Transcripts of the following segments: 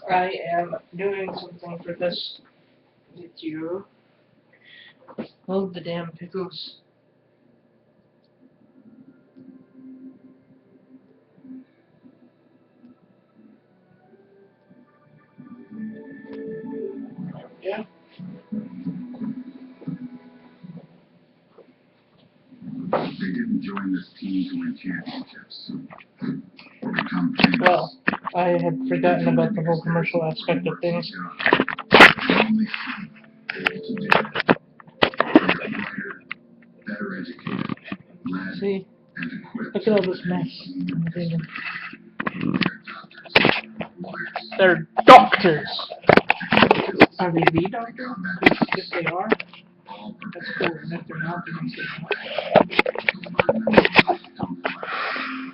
I am doing something for this video. Hold the damn pickles. Yeah. They didn't join this team to win championships or become famous. Well, I had forgotten about the whole commercial aspect of things. The only thing able to do it. They are brighter, better educated, led, See? and equipped. Look at all this mess on the table. They're doctors, lawyers, They're doctors! technologists, Are they the doctor? combat If they are, all that's prepared cool. And if they're not, then I'm saying to learn their lives come flesh.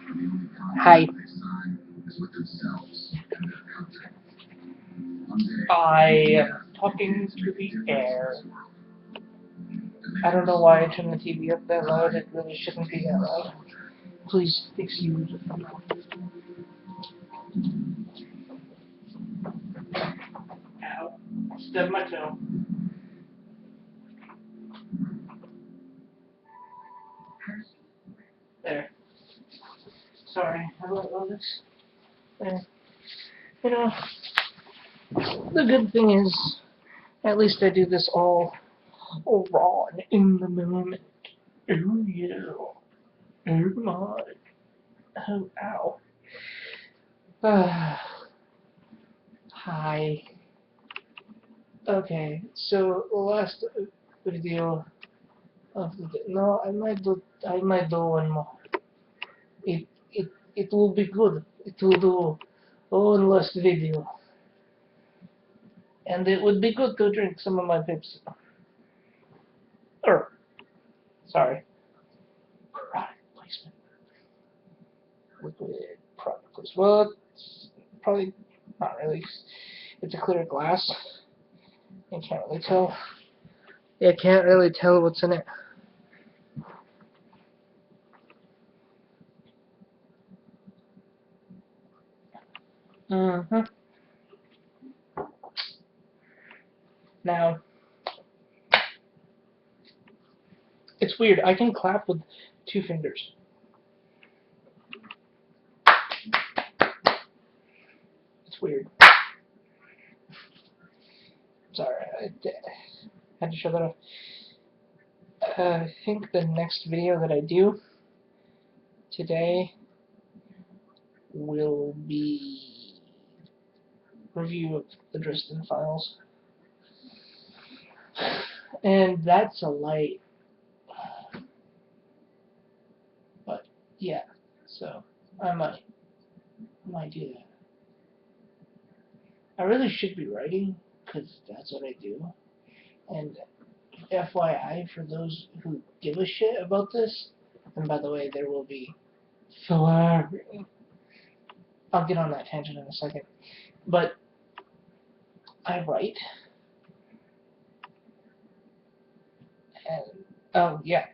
The only Hi. contract they sign is with themselves and their country. One day, I am talking to the air. I don't know why I turned the TV up that loud. It really shouldn't be that loud. Please excuse me. Ow. Stubbed my toe. There. Sorry about all this. There. You know, the good thing is, at least I do this all raw and in the moment. Oh yeah. Oh my. Oh, ow. Hi. Okay, so the last video of the no, I might do one more. It will be good. It will do one last video, and it would be good to drink some of my Pepsi. Or, sorry, product placement. Liquid product placement. Well, it's probably not really. It's a clear glass. You can't really tell. You can't really tell what's in it. Mm-hmm. Now, it's weird. I can clap with 2 fingers. It's weird. Sorry, I had to show that off. I think the next video that I do today will be review of the Dresden Files. And that's a light. But yeah, so I might do that. I really should be writing, because that's what I do. And FYI, for those who give a shit about this, and by the way, there will be filler. I'll get on that tangent in a second. But I write, and oh yeah,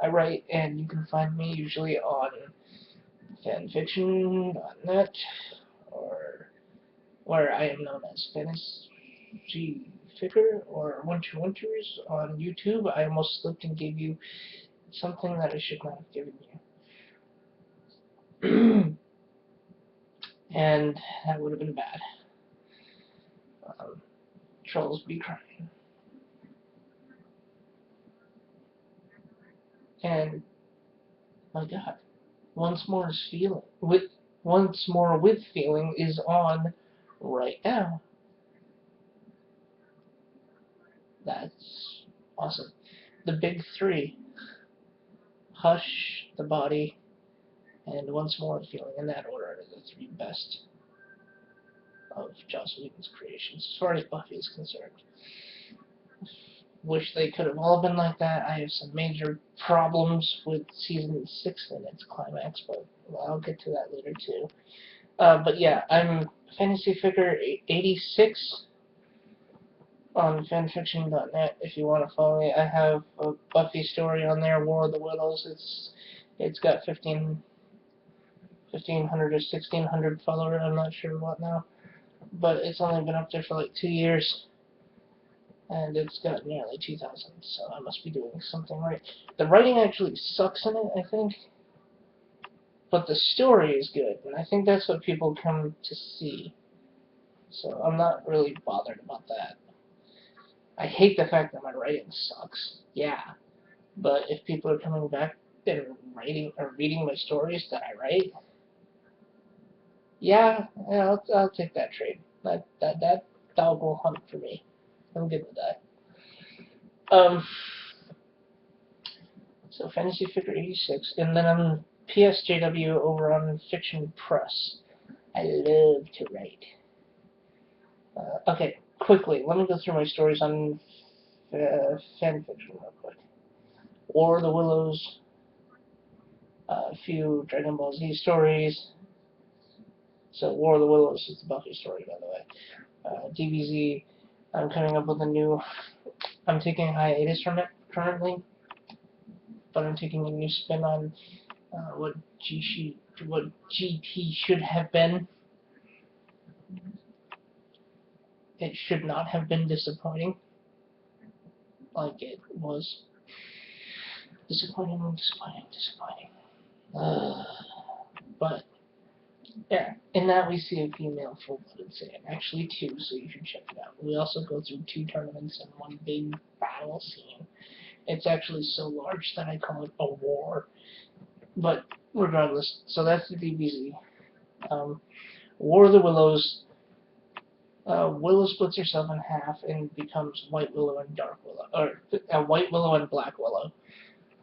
I write, and you can find me usually on fanfiction.net, or where I am known as Fantasy Figure, or Winters on YouTube. I almost slipped and gave you something that I should not have given you. And that would have been bad. Trolls be crying. And my God, once more with feeling is on right now. That's awesome. The big 3: Hush, The Body, and Once More with Feeling. In that order are the 3 best of Joss Whedon's creations, as far as Buffy is concerned. Wish they could have all been like that. I have some major problems with season 6 and its climax, but I'll get to that later too. But yeah, I'm Fantasy Figure 86 on fanfiction.net if you want to follow me. I have a Buffy story on there, War of the Widows. It's got 1,500 or 1,600 followers. I'm not sure what now. but it's only been up there for like 2 years, and it's got nearly 2,000, so I must be doing something right. The writing actually sucks in it, I think, but the story is good, and I think that's what people come to see. So I'm not really bothered about that. I hate the fact that my writing sucks. Yeah, but if people are coming back and writing or reading my stories that I write, yeah, I'll take that trade. That dog will hunt for me. I'm good with that. So Fantasy Figure 86, and then I'm PSJW over on Fiction Press. I love to write. Okay, quickly, let me go through my stories on fanfiction real quick. War of the Willows, a few Dragon Ball Z stories. So War of the Willows is the Buffy story, by the way. DBZ, I'm coming up with a new... I'm taking a hiatus from it currently, but I'm taking a new spin on what GT should have been. It should not have been disappointing, like it was. Disappointing. But yeah, in that we see a female full-blooded Saiyan. Actually 2, so you should check it out. We also go through 2 tournaments and 1 big battle scene. It's actually so large that I call it a war. But regardless, so that's the DBZ. War of the Willows. Willow splits herself in half and becomes White Willow and Dark Willow, or White Willow and Black Willow.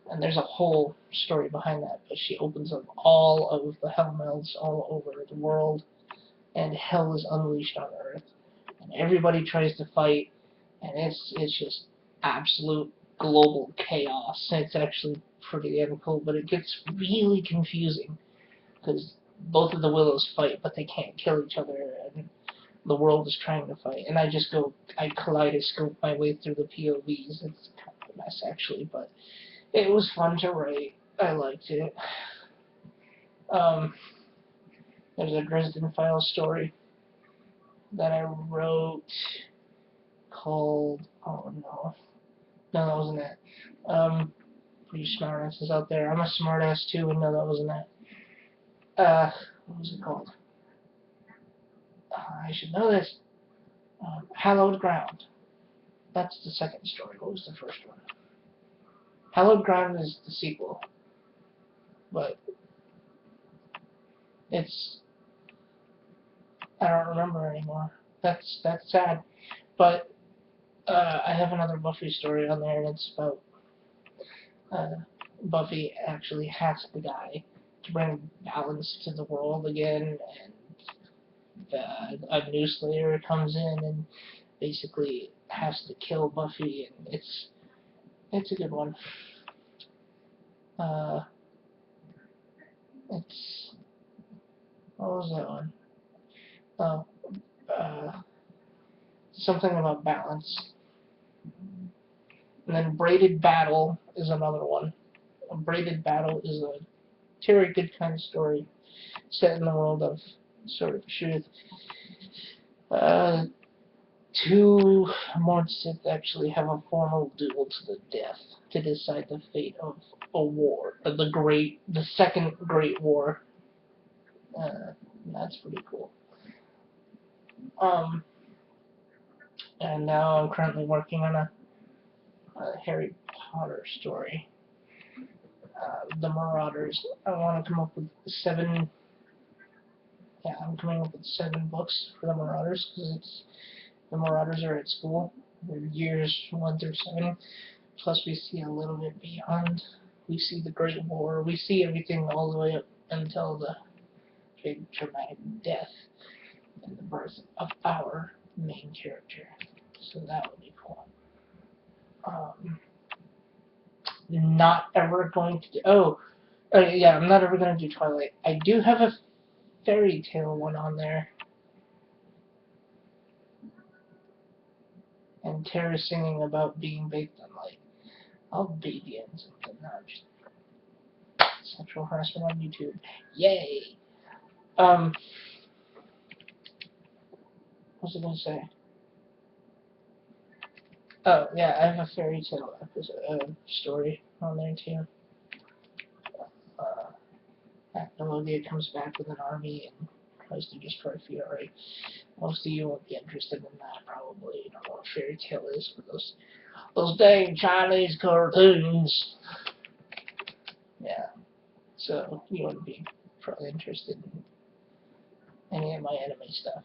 And there's a whole story behind that, but she opens up all of the Hellmelds all over the world, and hell is unleashed on Earth, and everybody tries to fight, and it's just absolute global chaos. It's actually pretty damn cool, but it gets really confusing, because both of the Willows fight, but they can't kill each other, and the world is trying to fight, and I kaleidoscope my way through the POVs. It's kind of a mess, actually, but it was fun to write. I liked it. There's a Dresden Files story that I wrote called... Oh, no. No, that wasn't it. Pretty smartasses out there. I'm a smartass, too, and no, that wasn't it. What was it called? I should know this. Hallowed Ground. That's the second story. What was the first one? Hallowed Ground is the sequel. But it's... I don't remember anymore. That's sad. But I have another Buffy story on there, and it's about Buffy actually hacks the guy to bring balance to the world again, and a new Slayer comes in and basically has to kill Buffy, and it's a good one. It's... What was that one? Oh, something about balance. And then Braided Battle is another one. A Braided Battle is a very good kind of story set in the world of Sword of Truth. 2 Morn Sith actually have a formal duel to the death to decide the fate of a war, the Second Great War. That's pretty cool. And now I'm currently working on a Harry Potter story. The Marauders. I want to come up with 7. Yeah, I'm coming up with 7 books for the Marauders, because the Marauders are at school. They're years 1 through 7. Plus, we see a little bit beyond. We see the Great War. We see everything all the way up until the big dramatic death and the birth of our main character. So that would be cool. Not ever going to do... yeah, I'm not ever going to do Twilight. I do have a fairy tale one on there. And Tara singing about being baked on light. I'll baby in something. No, just sexual harassment on YouTube. Yay! was I gonna say? Oh yeah, I have a fairy tale episode, story on there too. Alodia comes back with an army and tries to destroy Fiore. Most of you won't be interested in that, probably. You don't know what a fairy tale is, but those dang Chinese cartoons. Yeah, so you wouldn't be probably interested in any of my anime stuff.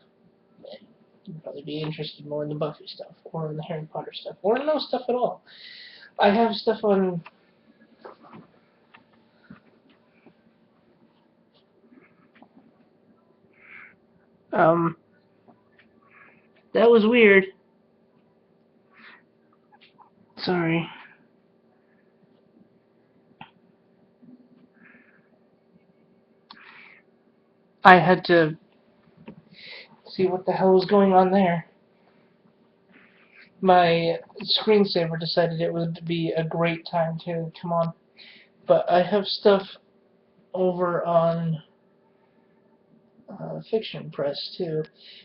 And you'd probably be interested more in the Buffy stuff, or in the Harry Potter stuff, or in no stuff at all. I have stuff on. That was weird. Sorry. I had to see what the hell was going on there. My screensaver decided it would be a great time to come on. But I have stuff over on Fiction Press too.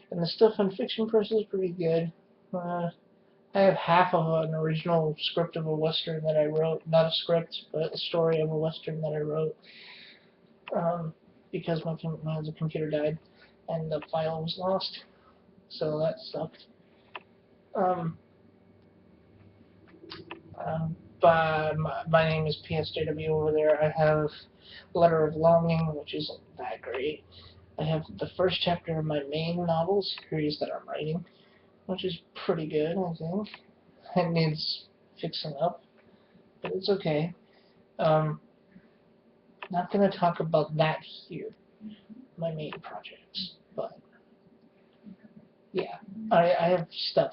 And the stuff on Fiction Press is pretty good. I have half of an original script of a Western that I wrote. Not a script, but a story of a Western that I wrote. Because my computer died and the file was lost. So that sucked. But my name is PSJW over there. I have Letter of Longing, which isn't that great. I have the first chapter of my main novel series that I'm writing, which is pretty good, I think. It needs fixing up, but it's okay. Not going to talk about that here, my main projects, but yeah, I have stuff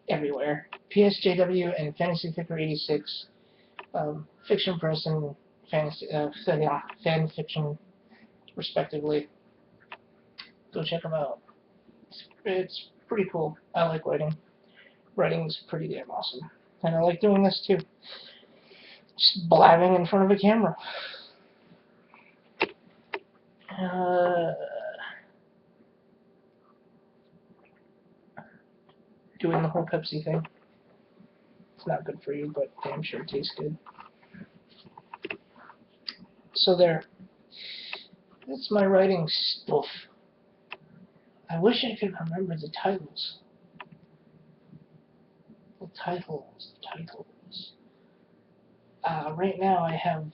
everywhere. PSJW and Fantasy Ficker 86, Fiction Press and fan fiction, respectively. Go check them out. It's pretty cool. I like writing. Writing's pretty damn awesome. And I like doing this too. Just blabbing in front of a camera. Doing the whole Pepsi thing. It's not good for you, but damn sure it tastes good. So there. That's my writing stuff. I wish I could remember the titles. The titles. Right now I have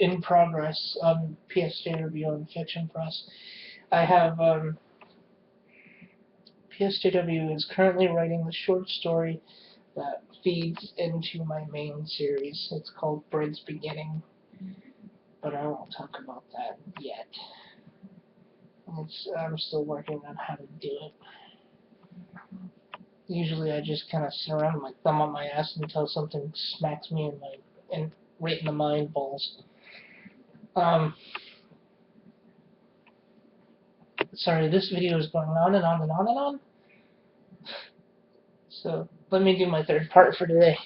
in progress on PSJW and Fiction Press. I have PSJW is currently writing the short story that feeds into my main series. It's called Bread's Beginning, but I won't talk about that yet. I'm still working on how to do it. Usually I just kind of sit around with my thumb on my ass until something smacks me right in the mind balls. Sorry, this video is going on and on and on and on. So let me do my third part for today.